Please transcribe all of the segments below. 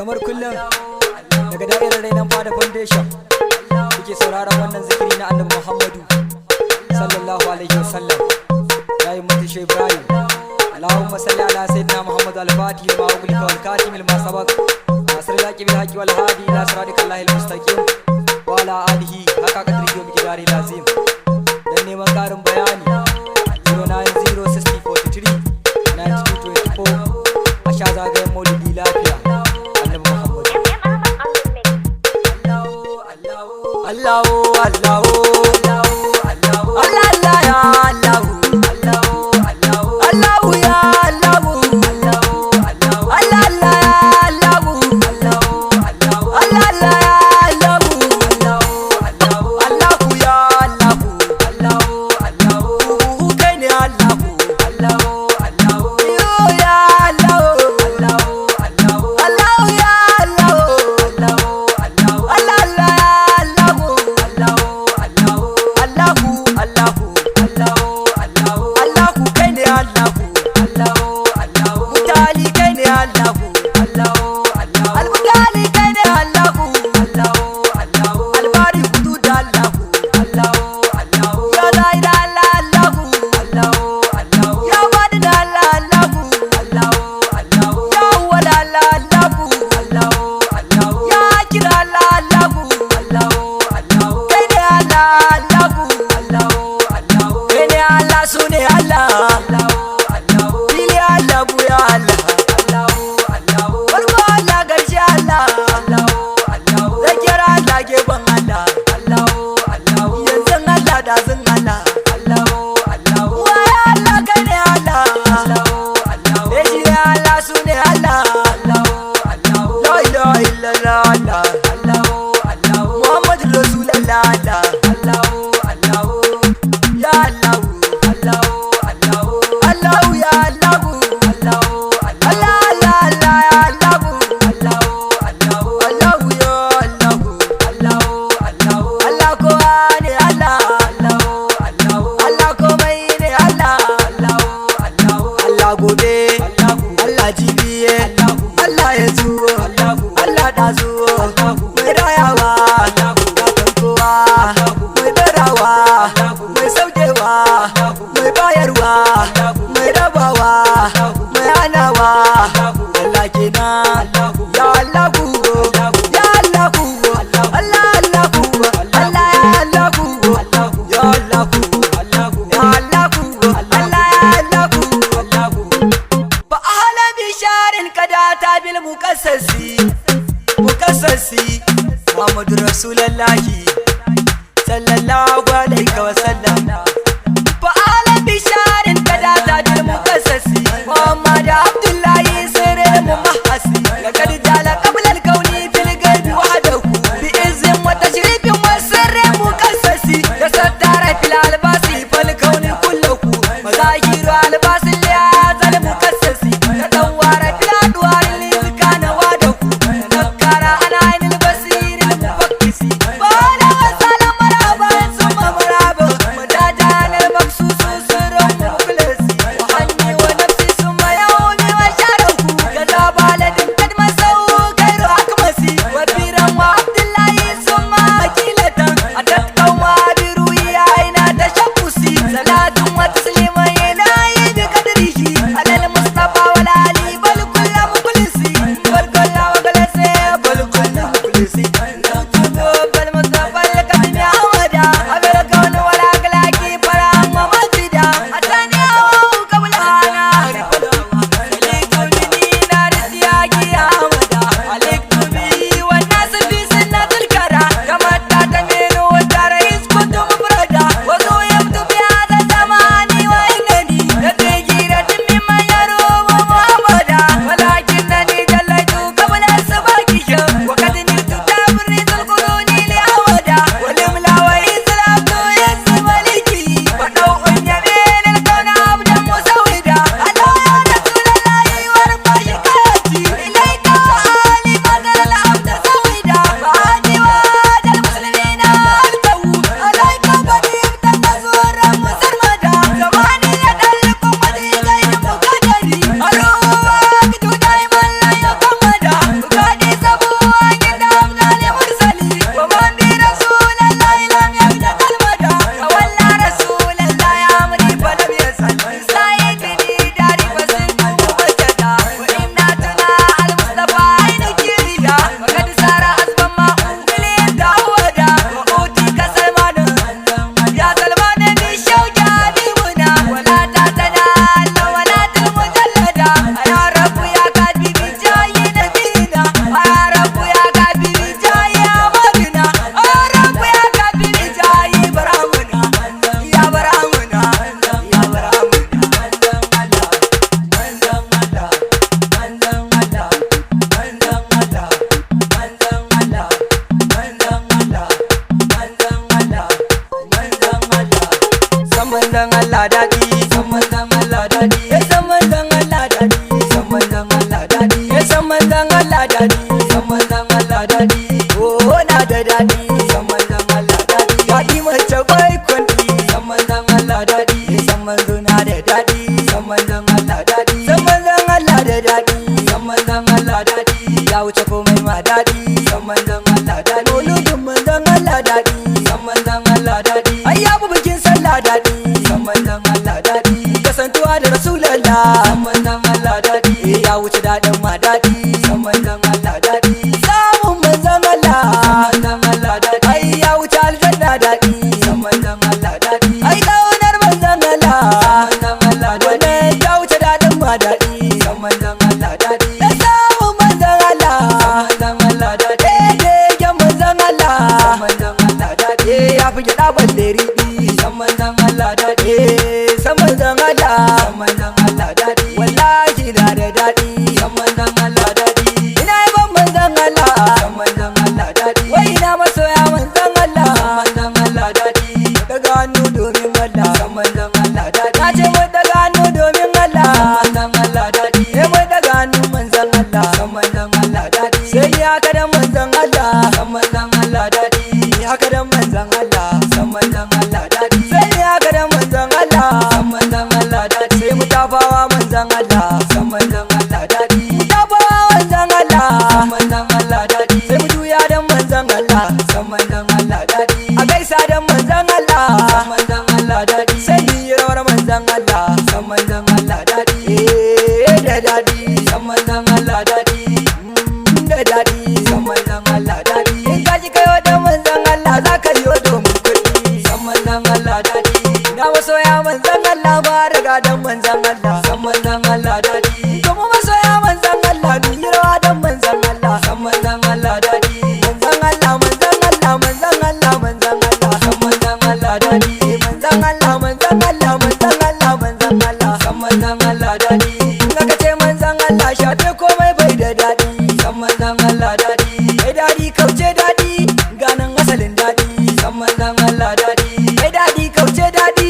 kamar kullum daga da'irar Rainan Fada Foundation kuke sauraron wannan zikiri na Annabi Muhammadu sallallahu alaihi wasallam yayin mutu Sheikh Ibrahim. Allahumma salli ala sayyidina Muhammad al-Fatih ma ughliqa wal katim lima sabaq nasr al-haqi bil haqqi wal hadi ila siratikal mustaqim wa ala alihi haqqa qadrihi wa miqdarihi lazim. Dan neman karin bayani 0906043 9224 a sha zagayen maulidi lafiya. Allahu Allahu Allahu Allah ya Allahu Allahu Allahu ya Allahu Allahu Allah ya Allahu Allahu Allah ya Allahu Allahu ya Allahu Allahu kai ne Allahu Allahu ya Allahu Allahu ya Allahu Muhammadu Rasulullahi sallallahu alaihi wasallam fa'ala bisharin kadata bil mukassasi Muhammad Abdullahi sirrin mumahasi laqad jala qabla al-kauni fil ghaibi wahdahu bi izzin wa tashrifin wa sirrin mukassasi yasaddara fil albasi fal kauni kullahu mazahiru albasi li hadha al-mukassasi tadawwara fil adwar li kana wadahu nakara ana ainil basir Bye. wuce komai ma daɗi san manzon Allah daɗi mauludin manzon Allah daɗi san manzon Allah daɗi ai ya fi bikin sallah daɗi san manzon Allah daɗi kasantuwa da rasulallah san manzon Allah daɗi ya wuce daɗin ma daɗi san manzon Allah daɗi samun manzon Allah san manzon Allah daɗi ai ya wuce aljanna daɗi san manzon Allah daɗi ai kaunar manzon Allah san manzon Allah daɗi ya wuce daɗin ma daɗi san manzon Allah daɗi samun manzon Allah san manzon Allah daɗi keken manzon Allah san manzon Allah daɗi ya fi gyaɗa balle riɗi san manzon Allah daɗi san manzon Allah san manzon Allah daɗi wallahi na da daɗi san manzon Allah daɗi ina yaban manzon Allah san manzon Allah daɗi wai ina masoya manzon Allah san manzon Allah daɗi daga hannu domin Allah san manzon Allah daɗi na ce mu daga hannu domin Allah san manzon Allah daɗi mu daga hannu manzon Allah san manzon Allah daɗi sai ni haka da manzon Allah san manzon Allah daɗi ni haka da manzon Allah san manzon Allah daɗi sai ni haka da manzon Allah san manzon Allah daɗi sai mu tafawa manzon Allah san manzon Allah daɗi mu tafawa manzon Allah san manzon Allah daɗi sai mu juya da manzon Allah san manzon Allah daɗi a gaisa da manzon Allah san manzon Allah daɗi sai ni rawar manzon Allah san manzon Allah daɗi da daɗi san manzon Allah daɗi da daɗi san manzon Allah daɗi in ka ji kayo da manzon Allah za ka yi domin kuɗi san manzon Allah daɗi na masoya manzon Allah ba riga dan manzon Allah san manzon Allah daɗi kuma masoya manzon Allah ni yi rawa dan manzon Allah san manzon Allah daɗi manzon Allah manzon Allah manzon Allah manzon Allah san manzon Allah daɗi manzon Allah manzon Allah manzon Allah manzon Allah san manzon Allah daɗi naka ce manzon Allah shafe komai bai da daɗi san manzon Allah daɗi mai daɗi kauce daɗi ganin asalin daɗi san manzon Allah daɗi mai daɗi kauce daɗi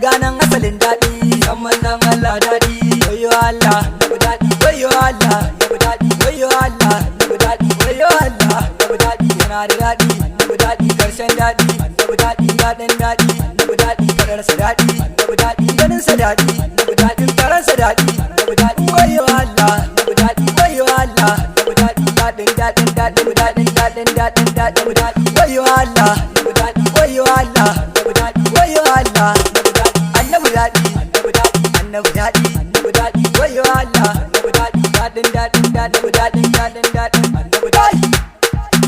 ganin asalin daɗi san manzon Allah daɗi wayo Allah nabu daɗi wayo Allah nabu daɗi wayo Allah nabu daɗi wayo Allah nabu daɗi yana da daɗi nabu daɗi karshen daɗi nabu daɗi daɗin daɗi nabu daɗi kadarsa daɗi nabu daɗi ganinsa daɗi nabu daɗin taransa daɗi nabu daɗi wayo Allah nabu daɗi wayo Allah nabu daɗi daɗin daɗin daɗin daɗin daɗin daɗin daɗin daɗi wayo Allah nabu daɗi wayo Allah nabu daɗi wayo Allah nabu daɗi annabu daɗi annabu daɗi annabu daɗi annabu daɗi wayo Allah annabu daɗi daɗin daɗin daɗin daɗin daɗin daɗin annabu daɗi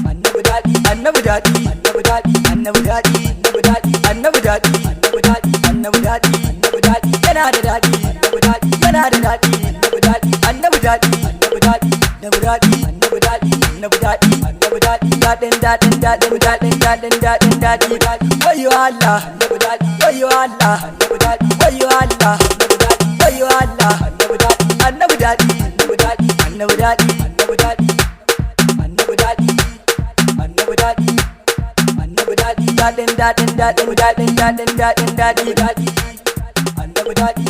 annabu daɗi annabu daɗi annabu daɗi annabu daɗi annabu daɗi annabu daɗi annabu daɗi annabu daɗi annabu daɗi yana da daɗi annabu daɗi yana da daɗi annabu daɗi annabu daɗi annabu daɗi annabu daɗi annabu daɗi annabu daɗi annabu daɗi daɗin daɗin daɗin daɗin daɗin daɗin daɗi daɗi wayo Allah annabu daɗi wayo Allah annabu daɗi wayo Allah annabu daɗi wayo Allah annabu daɗi annabu daɗi annabu daɗi annabu daɗi annabu daɗi annabu daɗi annabu daɗi annabu daɗi daɗin daɗin daɗin daɗin daɗin daɗin daɗi daɗi annabu daɗi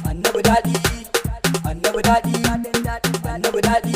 annabu daɗi annabu daɗi annabu daɗi